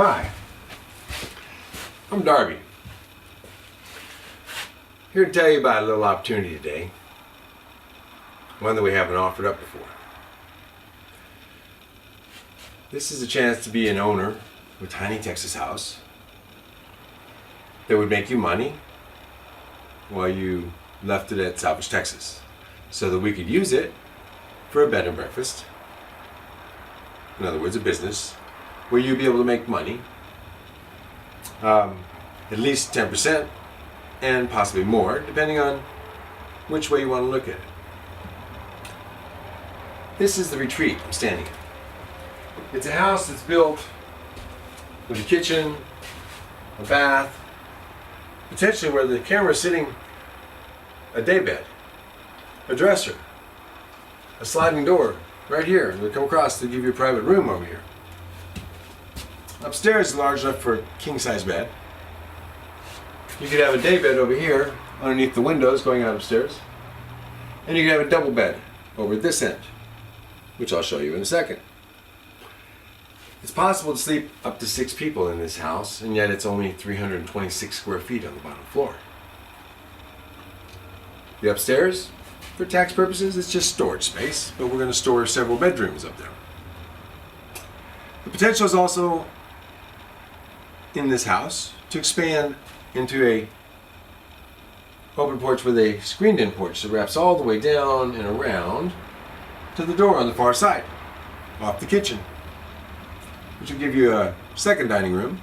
Hi, I'm Darby. Here to tell you about a little opportunity today, one that we haven't offered up before. This is a chance to be an owner of a tiny Texas house that would make you money while you left it at Salvage, Texas, so that we could use it for a bed and breakfast. In other words, a business where you'd be able to make money, at least 10% and possibly more, depending on which way you want to look at it. This is the retreat I'm standing in. It's a house that's built with a kitchen, a bath, potentially where the camera's sitting, a daybed, a dresser, a sliding door right here. We'll come across to give you a private room over here. Upstairs is large enough for a king-size bed. You could have a daybed over here underneath the windows going out upstairs. And you could have a double bed over at this end, which I'll show you in a second. It's possible to sleep up to 6 people in this house, and yet it's only 326 square feet on the bottom floor. The upstairs, for tax purposes, it's just storage space, but we're going to store several bedrooms up there. The potential is also in this house to expand into a open porch with a screened-in porch that wraps all the way down and around to the door on the far side, off the kitchen, which will give you a second dining room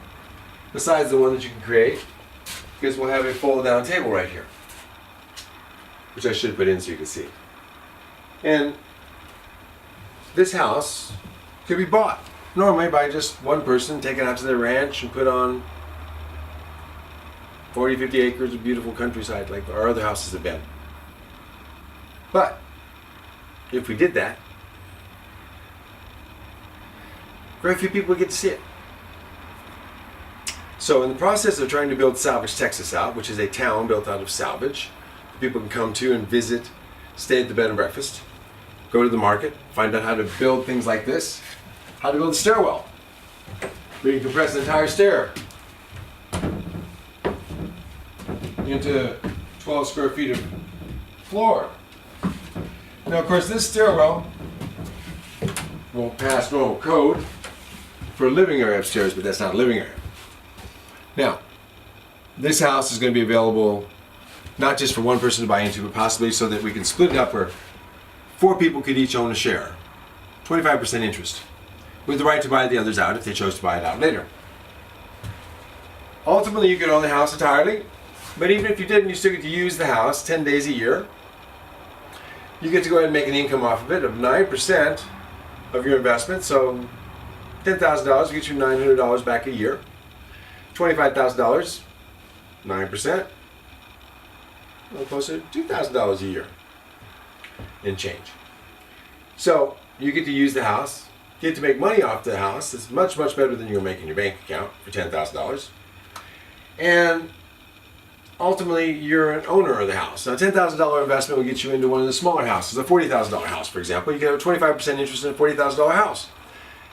besides the one that you can create, because we'll have a fold-down table right here, which I should put in so you can see. And this house could be bought normally by just one person, take it out to their ranch and put on 40, 50 acres of beautiful countryside like our other houses have been. But if we did that, very few people would get to see it. So in the process of trying to build Salvage, Texas out, which is a town built out of salvage, people can come to and visit, stay at the bed and breakfast, go to the market, find out how to build things like this, how to build a stairwell, where you can compress an entire stair into 12 square feet of floor. Now, of course, this stairwell won't pass normal code for a living area upstairs, but that's not a living area. Now, this house is going to be available not just for one person to buy into, but possibly so that we can split it up where 4 people could each own a share, 25% interest, with the right to buy the others out if they chose to buy it out later. Ultimately, you could own the house entirely, but even if you didn't, you still get to use the house 10 days a year. You get to go ahead and make an income off of it of 9% of your investment, so $10,000 gets you $900 back a year. $25,000, 9%, a little closer to $2,000 a year in change. So you get to use the house, get to make money off the house. It's much, much better than you're making in your bank account for $10,000. And ultimately, you're an owner of the house. Now, a $10,000 investment will get you into one of the smaller houses, a $40,000 house, for example. You get a 25% interest in a $40,000 house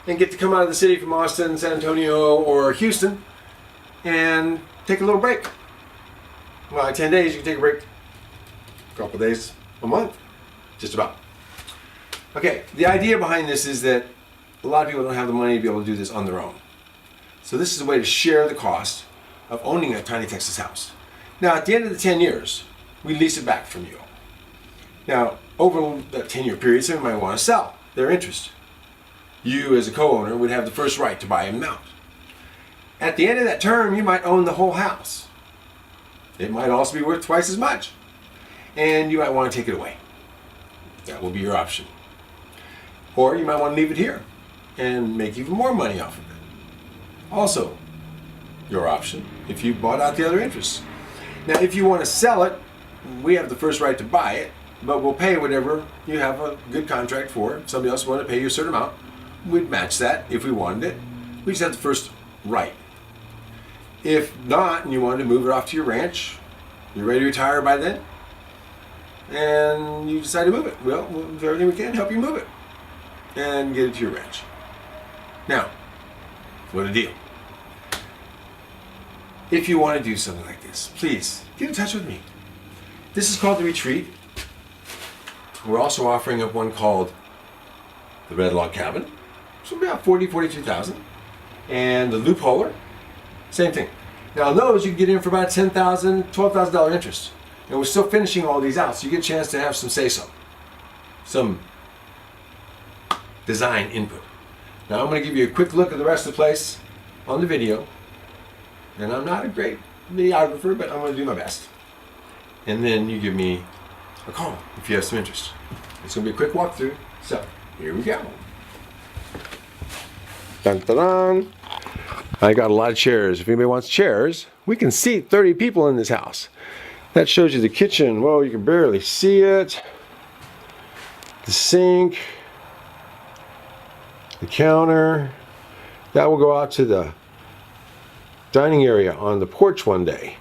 and get to come out of the city from Austin, San Antonio, or Houston and take a little break. Well, in 10 days, you can take a break a couple days a month, just about. Okay, the idea behind this is that a lot of people don't have the money to be able to do this on their own. So this is a way to share the cost of owning a tiny Texas house. Now, at the end of the 10 years, we lease it back from you. Now, over that 10-year period, someone might want to sell their interest. You, as a co-owner, would have the first right to buy them out. At the end of that term, you might own the whole house. It might also be worth twice as much. And you might want to take it away. That will be your option. Or you might want to leave it here and make even more money off of it. Also, your option if you bought out the other interests. Now, if you want to sell it, we have the first right to buy it, but we'll pay whatever you have a good contract for. If somebody else wanted to pay you a certain amount, we'd match that if we wanted it. We just have the first right. If not, and you wanted to move it off to your ranch, you're ready to retire by then, and you decide to move it, well, we'll do everything we can to help you move it and get it to your ranch. Now, what a deal. if you want to do something like this, please get in touch with me. This is called the Retreat. We're also offering up one called the Red Log Cabin. It's about 42,000. And the Loopholer, same thing. Now on those you can get in for about $10,000, $12,000 interest. And we're still finishing all these out, so you get a chance to have some say-so. Some design input. Now I'm going to give you a quick look at the rest of the place on the video. And I'm not a great videographer, but I'm going to do my best. And then you give me a call if you have some interest. It's going to be a quick walkthrough. So, here we go. Dun, dun, dun. I got a lot of chairs. If anybody wants chairs, we can seat 30 people in this house. That shows you the kitchen. Whoa, you can barely see it. The sink. The counter. That will go out to the dining area on the porch one day.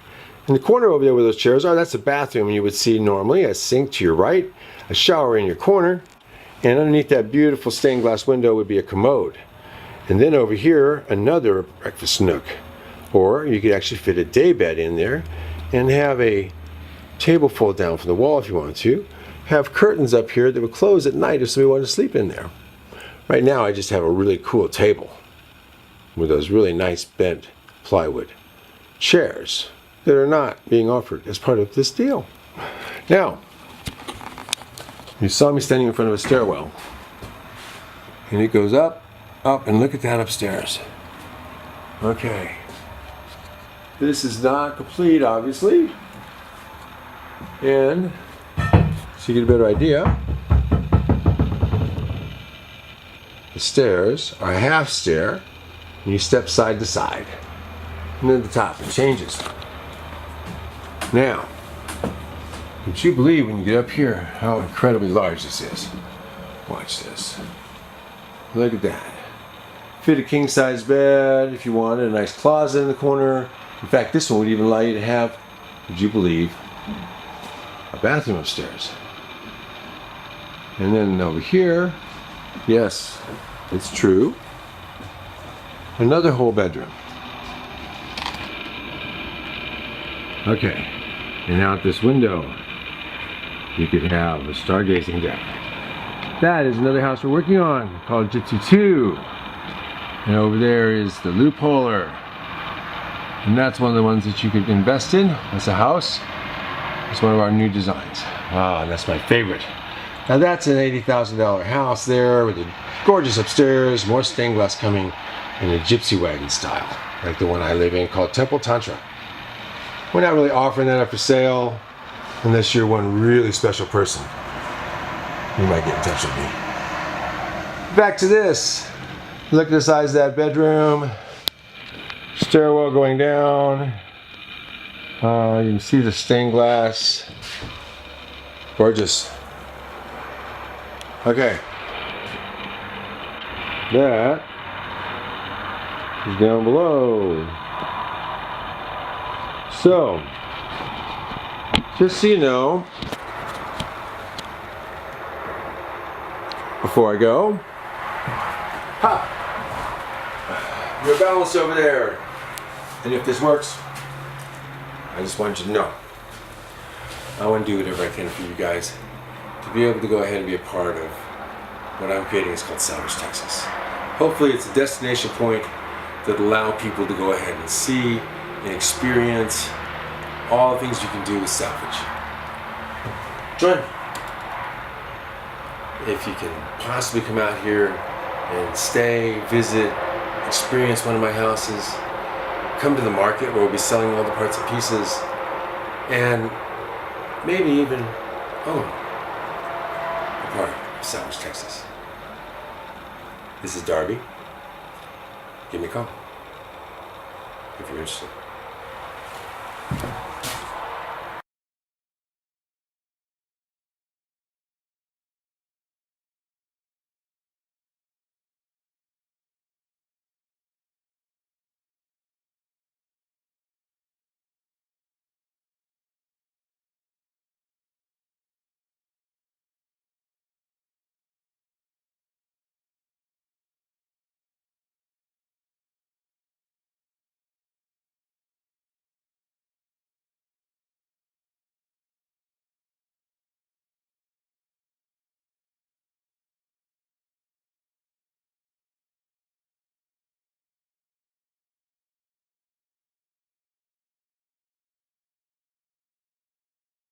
In the corner over there where those chairs are, that's the bathroom you would see normally. A sink to your right, a shower in your corner, and underneath that beautiful stained glass window would be a commode. And then over here, another breakfast nook. Or you could actually fit a day bed in there and have a table fold down from the wall if you wanted to. Have curtains up here that would close at night if somebody wanted to sleep in there. Right now I just have a really cool table with those really nice bent plywood chairs that are not being offered as part of this deal. Now, you saw me standing in front of a stairwell, and it goes up, and look at that upstairs. Okay, this is not complete, obviously, and so you get a better idea, the stairs are a half stair, and you step side to side, and then at the top it changes. Now, would you believe when you get up here how incredibly large this is? Watch this. Look at that. Fit a king size bed if you wanted, a nice closet in the corner. In fact, this one would even allow you to have, would you believe, a bathroom upstairs. And then over here, yes, it's true, another whole bedroom. Okay. And out this window, you could have a stargazing deck. That is another house we're working on called Jitsu 2. And over there is the Loopholer. And that's one of the ones that you could invest in as a house. It's one of our new designs. Ah, and that's my favorite. Now that's an $80,000 house there with a gorgeous upstairs, more stained glass coming in a gypsy wagon style, like the one I live in called Temple Tantra. We're not really offering that up for sale unless you're one really special person. You might get in touch with me. Back to this. Look at the size of that bedroom. Stairwell going down. You can see the stained glass. Gorgeous. Okay. That is down below. So, just so you know, before I go, you're balanced over there. And if this works, I just want you to know, I want to do whatever I can for you guys to be able to go ahead and be a part of what I'm creating. Is called Salvage, Texas. Hopefully it's a destination point that allow people to go ahead and see and experience all the things you can do with salvage. Join me. If you can possibly come out here and stay, visit, experience one of my houses, come to the market where we'll be selling all the parts and pieces, and maybe even own a part of Salvage, Texas. This is Darby. Give me a call if you're interested.